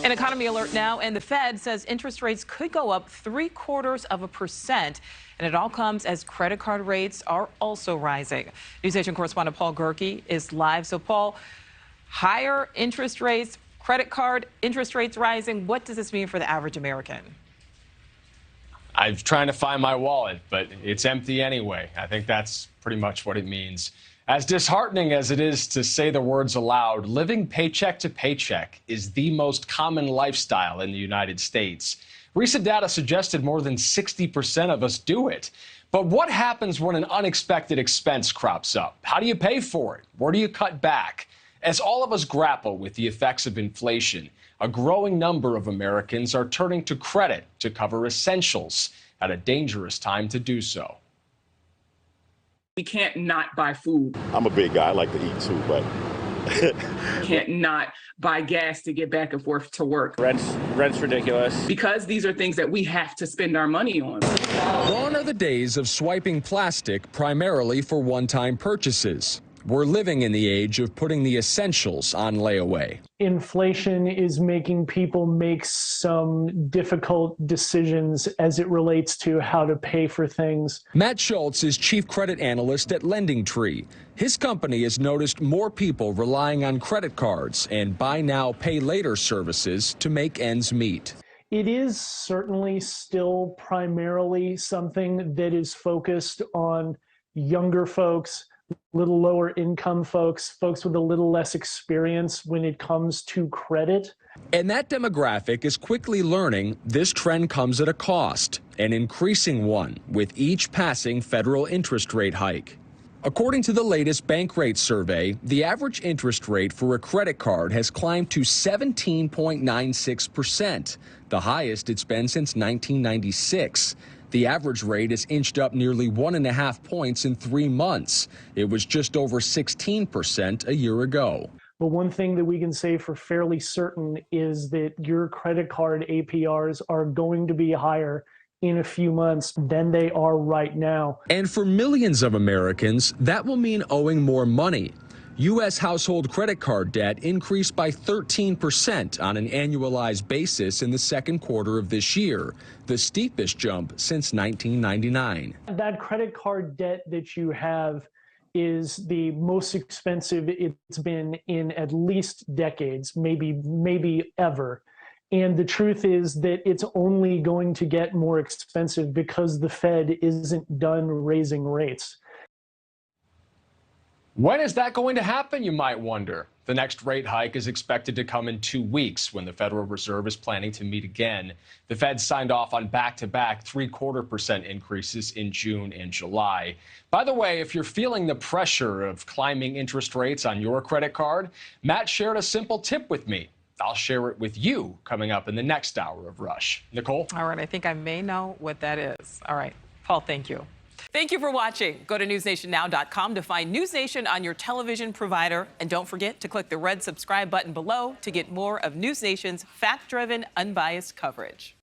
An economy alert now, and the Fed says interest rates could go up 0.75%. And it all comes as credit card rates are also rising. NewsNation correspondent Paul Gerke is live. So, Paul, higher interest rates, credit card interest rates rising. What does this mean for the average American? I'm trying to find my wallet, but it's empty anyway. I think that's pretty much what it means. As disheartening as it is to say the words aloud, living paycheck to paycheck is the most common lifestyle in the United States. Recent data suggested more than 60% of us do it. But what happens when an unexpected expense crops up? How do you pay for it? Where do you cut back? As all of us grapple with the effects of inflation, a growing number of Americans are turning to credit to cover essentials at a dangerous time to do so. We can't not buy food. I'm a big guy. I like to eat too, but can't not buy gas to get back and forth to work. Rent's ridiculous. Because these are things that we have to spend our money on. Gone are the days of swiping plastic primarily for one-time purchases. We're living in the age of putting the essentials on layaway. Inflation is making people make some difficult decisions as it relates to how to pay for things. Matt Schulz is chief credit analyst at Lendingtree. His company has noticed more people relying on credit cards and buy now, pay later services to make ends meet. It is certainly still primarily something that is focused on younger folks, little lower income folks with a little less experience when it comes to credit. And that demographic is quickly learning this trend comes at a cost, an increasing one with each passing federal interest rate hike. According to the latest bank rate survey, the average interest rate for a credit card has climbed to 17.96%, the highest it's been since 1996. The average rate has inched up nearly 1.5 points in 3 months. It was just over 16% a year ago. But one thing that we can say for fairly certain is that your credit card APRs are going to be higher in a few months than they are right now. And for millions of Americans, that will mean owing more money. U.S. household credit card debt increased by 13% on an annualized basis in the second quarter of this year, the steepest jump since 1999. That credit card debt that you have is the most expensive it's been in at least decades, maybe ever. And the truth is that it's only going to get more expensive because the Fed isn't done raising rates. When is that going to happen, you might wonder? The next rate hike is expected to come in 2 weeks when the Federal Reserve is planning to meet again. The Fed signed off on back-to-back 0.75% increases in June and July. By the way, if you're feeling the pressure of climbing interest rates on your credit card, Matt shared a simple tip with me. I'll share it with you coming up in the next hour of Rush. Nichole? All right, I think I may know what that is. All right, Paul, thank you. Thank you for watching. Go to newsnationnow.com to find NewsNation on your television provider. And don't forget to click the red subscribe button below to get more of NewsNation's fact-driven, unbiased coverage.